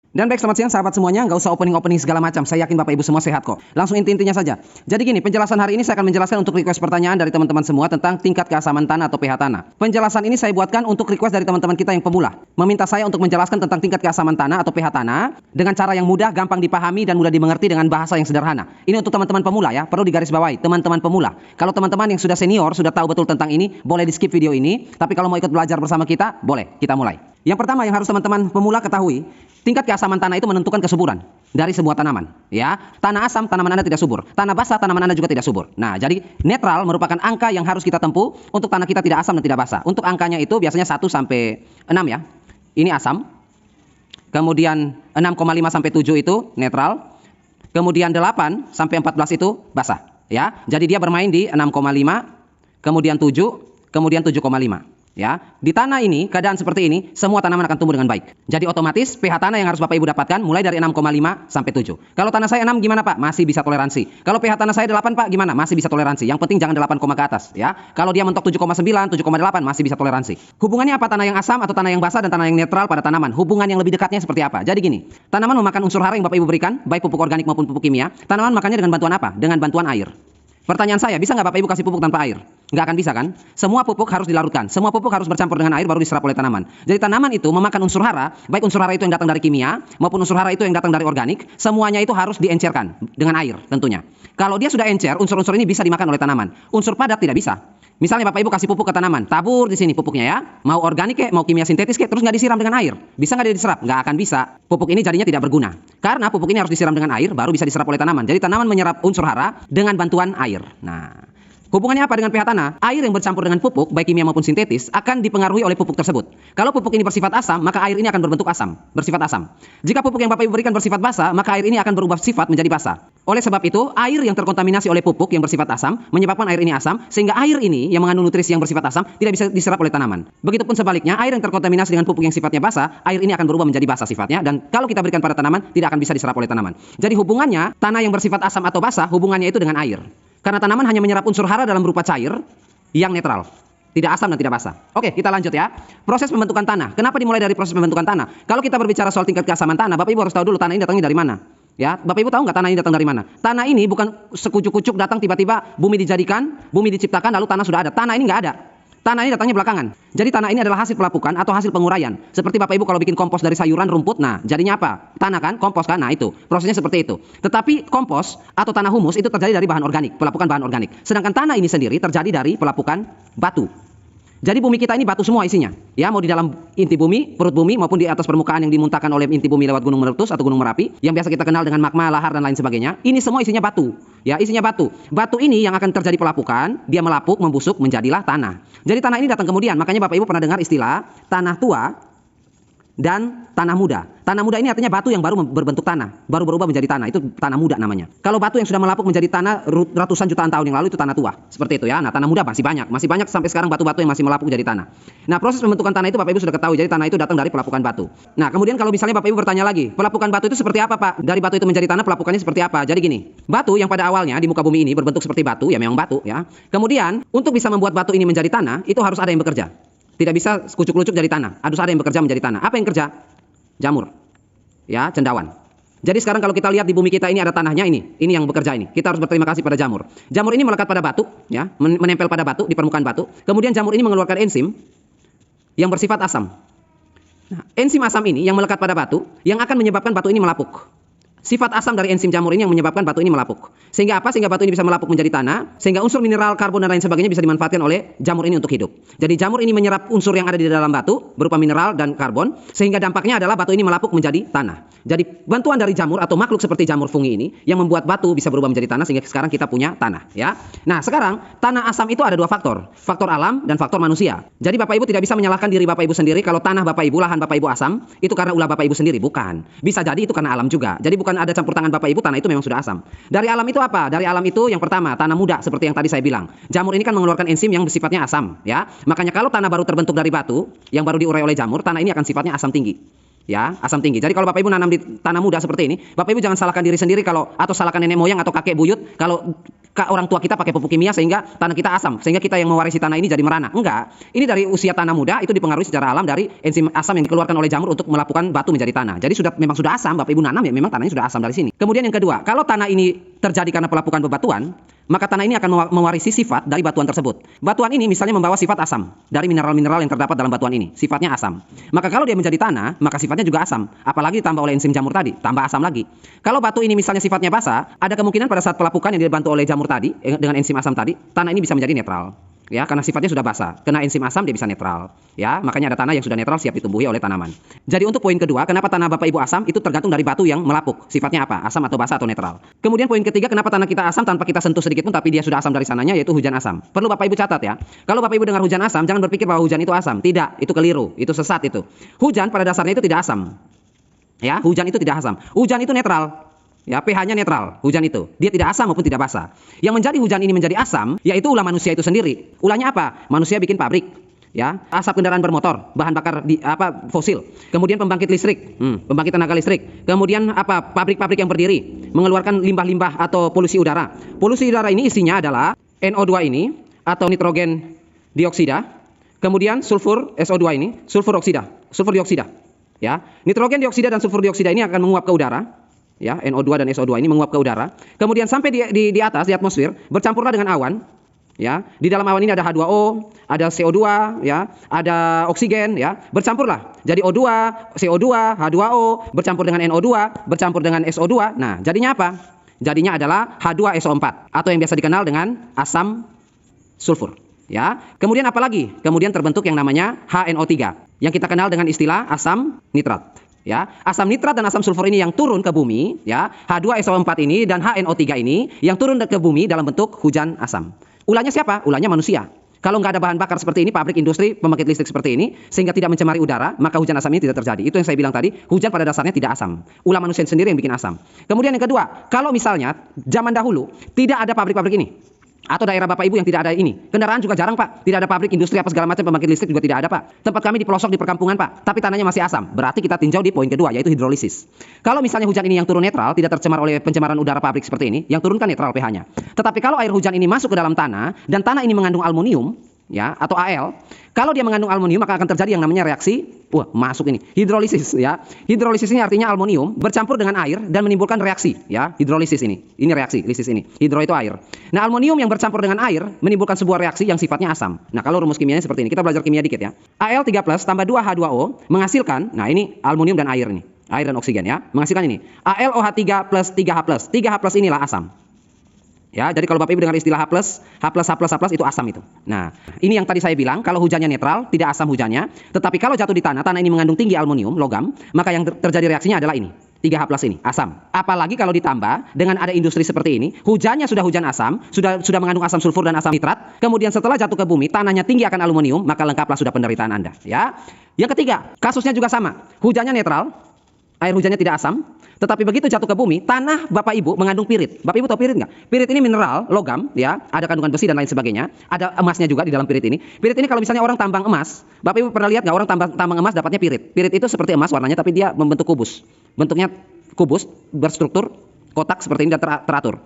Dan baik, selamat siang sahabat semuanya. Nggak usah opening-opening segala macam. Saya yakin Bapak Ibu semua sehat kok. Langsung inti-intinya saja. Jadi gini, penjelasan hari ini saya akan menjelaskan untuk request pertanyaan dari teman-teman semua tentang tingkat keasaman tanah atau pH tanah. Penjelasan ini saya buatkan untuk request dari teman-teman kita yang pemula. Meminta saya untuk menjelaskan tentang tingkat keasaman tanah atau pH tanah dengan cara yang mudah, gampang dipahami, dan mudah dimengerti dengan bahasa yang sederhana. Ini untuk teman-teman pemula ya, perlu digarisbawahi, teman-teman pemula. Kalau teman-teman yang sudah senior, sudah tahu betul tentang ini, boleh di-skip video ini. Tapi kalau mau ikut belajar bersama kita, boleh, kita mulai. Yang pertama yang harus teman-teman pemula ketahui, tingkat keasaman tanah itu menentukan kesuburan dari sebuah tanaman, ya. Tanah asam, tanaman Anda tidak subur. Tanah basah, tanaman Anda juga tidak subur. Nah, jadi netral merupakan angka yang harus kita tempuh untuk tanah kita tidak asam dan tidak basah. Untuk angkanya itu biasanya 1 sampai 6 ya. Ini asam. Kemudian 6,5 sampai 7 itu netral. Kemudian 8 sampai 14 itu basah, ya. Jadi dia bermain di 6,5, kemudian 7, kemudian 7,5. Ya, di tanah ini keadaan seperti ini semua tanaman akan tumbuh dengan baik. Jadi otomatis pH tanah yang harus Bapak Ibu dapatkan mulai dari 6,5 sampai 7. Kalau tanah saya 6 gimana Pak? Masih bisa toleransi. Kalau pH tanah saya 8 Pak gimana? Masih bisa toleransi. Yang penting jangan 8, ke atas ya. Kalau dia mentok 7,9, 7,8 masih bisa toleransi. Hubungannya apa tanah yang asam atau tanah yang basah dan tanah yang netral pada tanaman? Hubungan yang lebih dekatnya seperti apa? Jadi gini, tanaman memakan unsur hara yang Bapak Ibu berikan, baik pupuk organik maupun pupuk kimia. Tanaman makannya dengan bantuan apa? Dengan bantuan air. Pertanyaan saya, bisa nggak Bapak Ibu kasih pupuk tanpa air? Nggak akan bisa kan? Semua pupuk harus dilarutkan. Semua pupuk harus bercampur dengan air baru diserap oleh tanaman. Jadi tanaman itu memakan unsur hara, baik unsur hara itu yang datang dari kimia maupun unsur hara itu yang datang dari organik, semuanya itu harus diencerkan dengan air tentunya. Kalau dia sudah encer, unsur-unsur ini bisa dimakan oleh tanaman. Unsur padat tidak bisa. Misalnya Bapak Ibu kasih pupuk ke tanaman, tabur di sini pupuknya ya, mau organik kek, mau kimia sintetis kek, terus nggak disiram dengan air, bisa nggak dia diserap? Nggak akan bisa. Pupuk ini jadinya tidak berguna, karena pupuk ini harus disiram dengan air, baru bisa diserap oleh tanaman. Jadi tanaman menyerap unsur hara dengan bantuan air. Nah, hubungannya apa dengan pH tanah? Air yang bercampur dengan pupuk, baik kimia maupun sintetis, akan dipengaruhi oleh pupuk tersebut. Kalau pupuk ini bersifat asam, maka air ini akan berbentuk asam, bersifat asam. Jika pupuk yang Bapak Ibu berikan bersifat basah, maka air ini akan berubah sifat menjadi basah. Oleh sebab itu, air yang terkontaminasi oleh pupuk yang bersifat asam menyebabkan air ini asam, sehingga air ini yang mengandung nutrisi yang bersifat asam tidak bisa diserap oleh tanaman. Begitupun sebaliknya, air yang terkontaminasi dengan pupuk yang sifatnya basah, air ini akan berubah menjadi basah sifatnya, dan kalau kita berikan pada tanaman tidak akan bisa diserap oleh tanaman. Jadi hubungannya tanah yang bersifat asam atau basah, hubungannya itu dengan air. Karena tanaman hanya menyerap unsur hara dalam berupa cair yang netral, tidak asam dan tidak basah. Oke, kita lanjut ya. Proses pembentukan tanah. Kenapa dimulai dari proses pembentukan tanah? Kalau kita berbicara soal tingkat keasaman tanah, Bapak Ibu harus tahu dulu tanah ini datangnya dari mana. Ya, Bapak Ibu tahu nggak tanah ini datang dari mana? Tanah ini bukan sekucuk-kucuk datang tiba-tiba bumi dijadikan, bumi diciptakan lalu tanah sudah ada. Tanah ini nggak ada. Tanah ini datangnya belakangan. Jadi tanah ini adalah hasil pelapukan atau hasil penguraian. Seperti Bapak Ibu kalau bikin kompos dari sayuran, rumput, nah jadinya apa? Tanah kan, kompos kan, nah itu. Prosesnya seperti itu. Tetapi kompos atau tanah humus itu terjadi dari bahan organik, pelapukan bahan organik. Sedangkan tanah ini sendiri terjadi dari pelapukan batu. Jadi bumi kita ini batu semua isinya. Ya, mau di dalam inti bumi, perut bumi, maupun di atas permukaan yang dimuntahkan oleh inti bumi lewat gunung meletus atau gunung Merapi, yang biasa kita kenal dengan magma, lahar, dan lain sebagainya. Ini semua isinya batu. Ya, isinya batu. Batu ini yang akan terjadi pelapukan, dia melapuk, membusuk, menjadilah tanah. Jadi tanah ini datang kemudian. Makanya Bapak Ibu pernah dengar istilah tanah tua dan tanah muda. Tanah muda ini artinya batu yang baru berbentuk tanah, baru berubah menjadi tanah, itu tanah muda namanya. Kalau batu yang sudah melapuk menjadi tanah ratusan jutaan tahun yang lalu itu tanah tua, seperti itu ya. Nah, tanah muda masih banyak sampai sekarang batu-batu yang masih melapuk jadi tanah. Nah, proses pembentukan tanah itu Bapak Ibu sudah ketahui, jadi tanah itu datang dari pelapukan batu. Nah, kemudian kalau misalnya Bapak Ibu bertanya lagi, pelapukan batu itu seperti apa Pak? Dari batu itu menjadi tanah, pelapukannya seperti apa? Jadi gini, batu yang pada awalnya di muka bumi ini berbentuk seperti batu, ya memang batu ya. Kemudian untuk bisa membuat batu ini menjadi tanah, itu harus ada yang bekerja. Tidak bisa kucuk-kucuk jadi tanah, harus ada yang bekerja menjadi tanah. Apa yang kerja? Jamur, ya, cendawan. Jadi sekarang kalau kita lihat di bumi kita ini ada tanahnya ini yang bekerja ini. Kita harus berterima kasih pada jamur. Jamur ini melekat pada batu, ya, menempel pada batu di permukaan batu. Kemudian jamur ini mengeluarkan enzim yang bersifat asam. Nah, enzim asam ini yang melekat pada batu yang akan menyebabkan batu ini melapuk. Sifat asam dari enzim jamur ini yang menyebabkan batu ini melapuk. Sehingga apa? Sehingga batu ini bisa melapuk menjadi tanah, sehingga unsur mineral, karbon dan lain sebagainya bisa dimanfaatkan oleh jamur ini untuk hidup. Jadi jamur ini menyerap unsur yang ada di dalam batu berupa mineral dan karbon, sehingga dampaknya adalah batu ini melapuk menjadi tanah. Jadi bantuan dari jamur atau makhluk seperti jamur fungi ini yang membuat batu bisa berubah menjadi tanah sehingga sekarang kita punya tanah, ya. Nah, sekarang tanah asam itu ada dua faktor, faktor alam dan faktor manusia. Jadi Bapak Ibu tidak bisa menyalahkan diri Bapak Ibu sendiri kalau tanah Bapak Ibu, lahan Bapak Ibu asam, itu karena ulah Bapak Ibu sendiri, bukan. Bisa jadi itu karena alam juga. Jadi bukan ada campur tangan Bapak Ibu, tanah itu memang sudah asam. Dari alam itu apa? Dari alam itu yang pertama, tanah muda seperti yang tadi saya bilang. Jamur ini kan mengeluarkan enzim yang bersifatnya asam, ya. Makanya kalau tanah baru terbentuk dari batu yang baru diurai oleh jamur, tanah ini akan sifatnya asam tinggi. Ya, asam tinggi. Jadi kalau Bapak Ibu nanam di tanah muda seperti ini, Bapak Ibu jangan salahkan diri sendiri kalau atau salahkan nenek moyang atau kakek buyut kalau orang tua kita pakai pupuk kimia sehingga tanah kita asam, sehingga kita yang mewarisi tanah ini jadi merana. Enggak. Ini dari usia tanah muda itu dipengaruhi secara alam dari enzim asam yang dikeluarkan oleh jamur untuk melakukan batu menjadi tanah. Jadi memang sudah asam, Bapak Ibu nanam ya memang tanahnya sudah asam dari sini. Kemudian yang kedua, kalau tanah ini terjadi karena pelapukan bebatuan, maka tanah ini akan mewarisi sifat dari batuan tersebut. Batuan ini misalnya membawa sifat asam dari mineral-mineral yang terdapat dalam batuan ini. Sifatnya asam. Maka kalau dia menjadi tanah, maka sifatnya juga asam. Apalagi ditambah oleh enzim jamur tadi, tambah asam lagi. Kalau batu ini misalnya sifatnya basah, ada kemungkinan pada saat pelapukan yang dibantu oleh jamur tadi, dengan enzim asam tadi, tanah ini bisa menjadi netral. Ya, karena sifatnya sudah basah. Kena enzim asam dia bisa netral. Ya, makanya ada tanah yang sudah netral siap ditumbuhi oleh tanaman. Jadi untuk poin kedua, kenapa tanah Bapak Ibu asam itu tergantung dari batu yang melapuk. Sifatnya apa? Asam atau basah atau netral. Kemudian poin ketiga, kenapa tanah kita asam tanpa kita sentuh sedikit pun tapi dia sudah asam dari sananya, yaitu hujan asam. Perlu Bapak Ibu catat ya. Kalau Bapak Ibu dengar hujan asam, jangan berpikir bahwa hujan itu asam. Tidak, itu keliru, itu sesat itu. Hujan pada dasarnya itu tidak asam. Ya, hujan itu tidak asam. Hujan itu netral. Ya, pH-nya netral, hujan itu. Dia tidak asam maupun tidak basah. Yang menjadi hujan ini menjadi asam, yaitu ulah manusia itu sendiri. Ulahnya apa? Manusia bikin pabrik. Ya, asap kendaraan bermotor, bahan bakar fosil. Kemudian pembangkit listrik, pembangkit tenaga listrik. Kemudian pabrik-pabrik yang berdiri mengeluarkan limbah-limbah atau polusi udara. Polusi udara ini isinya adalah NO2 ini atau nitrogen dioksida. Kemudian sulfur SO2 ini, sulfur dioksida. Ya, nitrogen dioksida dan sulfur dioksida ini akan menguap ke udara. Ya, NO2 dan SO2 ini menguap ke udara. Kemudian sampai di atas, di atmosfer, bercampurlah dengan awan. Ya, di dalam awan ini ada H2O, ada CO2, ya, ada oksigen, ya, bercampurlah. Jadi O2, CO2, H2O bercampur dengan NO2, bercampur dengan SO2. Nah, jadinya apa? Jadinya adalah H2SO4 atau yang biasa dikenal dengan asam sulfur. Ya, kemudian apa lagi? Kemudian terbentuk yang namanya HNO3 yang kita kenal dengan istilah asam nitrat. Ya, asam nitrat dan asam sulfur ini yang turun ke bumi, ya, H2SO4 ini dan HNO3 ini yang turun ke bumi dalam bentuk hujan asam. Ulahnya siapa? Ulahnya manusia. Kalau nggak ada bahan bakar seperti ini, pabrik industri, pembangkit listrik seperti ini, sehingga tidak mencemari udara, maka hujan asam ini tidak terjadi. Itu yang saya bilang tadi, hujan pada dasarnya tidak asam. Ulah manusia sendiri yang bikin asam. Kemudian yang kedua, kalau misalnya zaman dahulu tidak ada pabrik-pabrik ini, atau daerah Bapak Ibu yang tidak ada ini. Kendaraan juga jarang Pak. Tidak ada pabrik, industri apa segala macam, pembangkit listrik juga tidak ada Pak. Tempat kami di pelosok di perkampungan Pak. Tapi tanahnya masih asam. Berarti kita tinjau di poin kedua yaitu hidrolisis. Kalau misalnya hujan ini yang turun netral, tidak tercemar oleh pencemaran udara pabrik seperti ini, yang turun kan netral pH-nya. Tetapi kalau air hujan ini masuk ke dalam tanah dan tanah ini mengandung aluminium, ya, atau Al, kalau dia mengandung aluminium maka akan terjadi yang namanya reaksi masuk ini hidrolisis, ya. Hidrolisis ini artinya aluminium bercampur dengan air dan menimbulkan reaksi, ya. Hidrolisis ini reaksi, lisis ini. Hidro itu air. Nah, aluminium yang bercampur dengan air menimbulkan sebuah reaksi yang sifatnya asam. Nah, kalau rumus kimianya seperti ini, kita belajar kimia dikit ya. Al3+ tambah 2H2O menghasilkan, nah ini aluminium dan air nih. Air dan oksigen, ya. Menghasilkan ini AlOH3 plus 3H+. 3H+ inilah asam. Ya, jadi kalau Bapak Ibu dengar istilah H+, itu asam itu. Nah, ini yang tadi saya bilang, kalau hujannya netral, tidak asam hujannya. Tetapi kalau jatuh di tanah ini mengandung tinggi aluminium, logam, maka yang terjadi reaksinya adalah ini. 3H+ ini, asam. Apalagi kalau ditambah dengan ada industri seperti ini, hujannya sudah hujan asam, sudah mengandung asam sulfur dan asam nitrat, kemudian setelah jatuh ke bumi, tanahnya tinggi akan aluminium, maka lengkaplah sudah penderitaan Anda. Ya. Yang ketiga, kasusnya juga sama. Hujannya netral, air hujannya tidak asam, tetapi begitu jatuh ke bumi, tanah Bapak Ibu mengandung pirit. Bapak Ibu tahu pirit nggak? Pirit ini mineral, logam, ya, ada kandungan besi dan lain sebagainya. Ada emasnya juga di dalam pirit ini. Pirit ini kalau misalnya orang tambang emas, Bapak Ibu pernah lihat nggak orang tambang emas dapatnya pirit? Pirit itu seperti emas warnanya, tapi dia membentuk kubus. Bentuknya kubus, berstruktur kotak seperti ini dan teratur.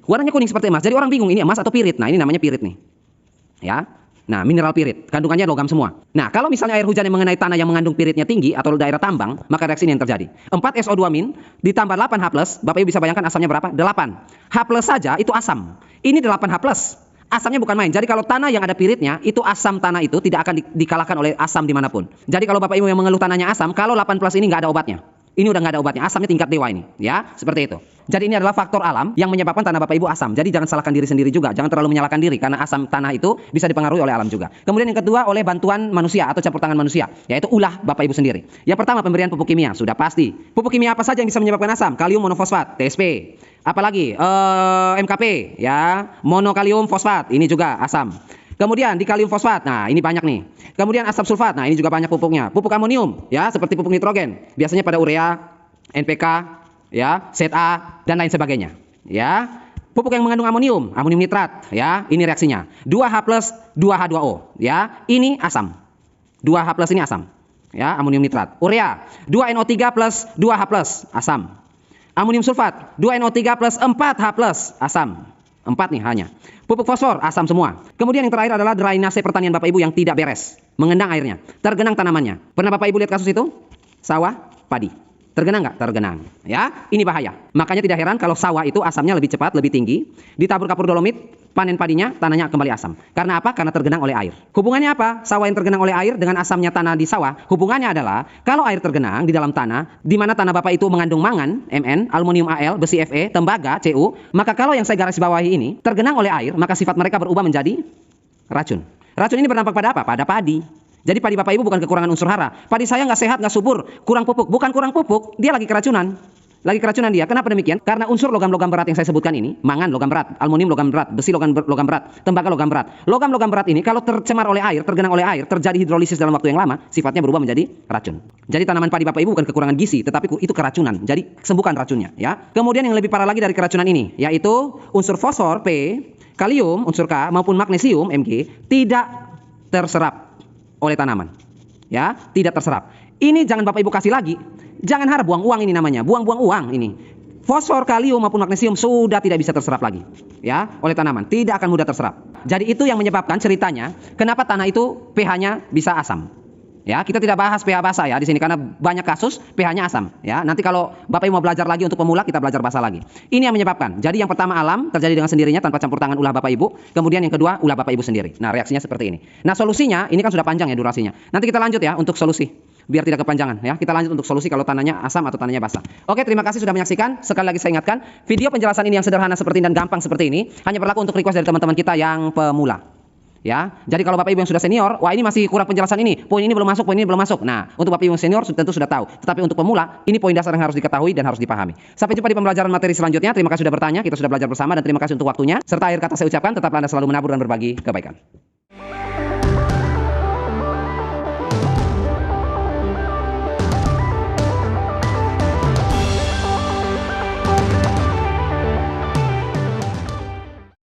Warnanya kuning seperti emas. Jadi orang bingung ini emas atau pirit. Nah, ini namanya pirit nih. Ya. Nah, mineral pirit, kandungannya logam semua. Nah, kalau misalnya air hujan yang mengenai tanah yang mengandung piritnya tinggi atau daerah tambang, maka reaksi ini yang terjadi. 4SO2- ditambah 8H+, Bapak Ibu bisa bayangkan asamnya berapa? 8. H+ saja itu asam. Ini 8H+. Asamnya bukan main. Jadi kalau tanah yang ada piritnya, itu asam tanah itu tidak akan dikalahkan oleh asam dimanapun. Jadi kalau Bapak Ibu yang mengeluh tanahnya asam, kalau 8+ ini nggak ada obatnya. Ini udah nggak ada obatnya, asamnya tingkat dewa ini, ya, seperti itu. Jadi ini adalah faktor alam yang menyebabkan tanah Bapak Ibu asam. Jadi jangan salahkan diri sendiri juga, jangan terlalu menyalahkan diri karena asam tanah itu bisa dipengaruhi oleh alam juga. Kemudian yang kedua oleh bantuan manusia atau campur tangan manusia, yaitu ulah Bapak Ibu sendiri. Yang pertama pemberian pupuk kimia, sudah pasti. Pupuk kimia apa saja yang bisa menyebabkan asam? Kalium monofosfat, TSP. Apalagi MKP, ya, monokalium fosfat, ini juga asam. Kemudian di kalium fosfat, nah ini banyak nih. Kemudian asam sulfat, nah ini juga banyak pupuknya. Pupuk amonium, ya, seperti pupuk nitrogen, biasanya pada urea, NPK, ya, ZA dan lain sebagainya. Ya, pupuk yang mengandung amonium nitrat, ya, ini reaksinya. 2H+, 2H2O, ya, ini asam. 2H+ ini asam, ya, amonium nitrat. Urea, 2NO3 plus 2H+, asam. Amonium sulfat, 2NO3 plus 4H+, asam. 4 nih hanya. Pupuk fosfor, asam semua. Kemudian yang terakhir adalah drainase pertanian Bapak Ibu yang tidak beres. Mengendang airnya, tergenang tanamannya. Pernah Bapak Ibu lihat kasus itu? Sawah, padi. Tergenang nggak? Tergenang. Ya, ini bahaya. Makanya tidak heran kalau sawah itu asamnya lebih cepat, lebih tinggi. Ditabur kapur dolomit, panen padinya, tanahnya kembali asam. Karena apa? Karena tergenang oleh air. Hubungannya apa? Sawah yang tergenang oleh air dengan asamnya tanah di sawah. Hubungannya adalah kalau air tergenang di dalam tanah, di mana tanah Bapak itu mengandung mangan, Mn, aluminium Al, besi Fe, tembaga, Cu, maka kalau yang saya garis bawahi ini tergenang oleh air, maka sifat mereka berubah menjadi racun. Racun ini berdampak pada apa? Pada padi. Jadi padi Bapak Ibu bukan kekurangan unsur hara. Padi saya nggak sehat, nggak subur, kurang pupuk. Bukan kurang pupuk, dia lagi keracunan. Lagi keracunan dia. Kenapa demikian? Karena unsur logam-logam berat yang saya sebutkan ini, mangan logam berat, aluminium logam berat, besi logam berat, tembaga logam berat. Logam-logam berat ini kalau tercemar oleh air, tergenang oleh air, terjadi hidrolisis dalam waktu yang lama, sifatnya berubah menjadi racun. Jadi tanaman padi Bapak Ibu bukan kekurangan gizi, tetapi itu keracunan. Jadi sembuhkan racunnya, ya. Kemudian yang lebih parah lagi dari keracunan ini, yaitu unsur fosfor P, kalium unsur K maupun magnesium Mg tidak terserap oleh tanaman. Ya, tidak terserap. Ini jangan Bapak Ibu kasih lagi. Jangan harap buang uang ini namanya, buang-buang uang ini. Fosfor, kalium maupun magnesium sudah tidak bisa terserap lagi, ya, oleh tanaman. Tidak akan mudah terserap. Jadi itu yang menyebabkan ceritanya kenapa tanah itu pH-nya bisa asam. Ya, kita tidak bahas pH basa ya di sini karena banyak kasus pH-nya asam, ya. Nanti kalau Bapak Ibu mau belajar lagi untuk pemula, kita belajar basa lagi. Ini yang menyebabkan. Jadi yang pertama alam terjadi dengan sendirinya tanpa campur tangan ulah Bapak Ibu. Kemudian yang kedua ulah Bapak Ibu sendiri. Nah, reaksinya seperti ini. Nah, solusinya ini kan sudah panjang ya durasinya. Nanti kita lanjut ya untuk solusi. Biar tidak kepanjangan ya. Kita lanjut untuk solusi kalau tanahnya asam atau tanahnya basah. Oke, terima kasih sudah menyaksikan. Sekali lagi saya ingatkan, video penjelasan ini yang sederhana seperti ini dan gampang seperti ini hanya berlaku untuk request dari teman-teman kita yang pemula. Ya, jadi kalau Bapak Ibu yang sudah senior, wah ini masih kurang penjelasan ini, poin ini belum masuk, poin ini belum masuk. Nah, untuk Bapak Ibu yang senior tentu sudah tahu. Tetapi untuk pemula, ini poin dasar yang harus diketahui dan harus dipahami. Sampai jumpa di pembelajaran materi selanjutnya. Terima kasih sudah bertanya, kita sudah belajar bersama dan terima kasih untuk waktunya. Serta akhir kata saya ucapkan, tetaplah Anda selalu menabur dan berbagi kebaikan.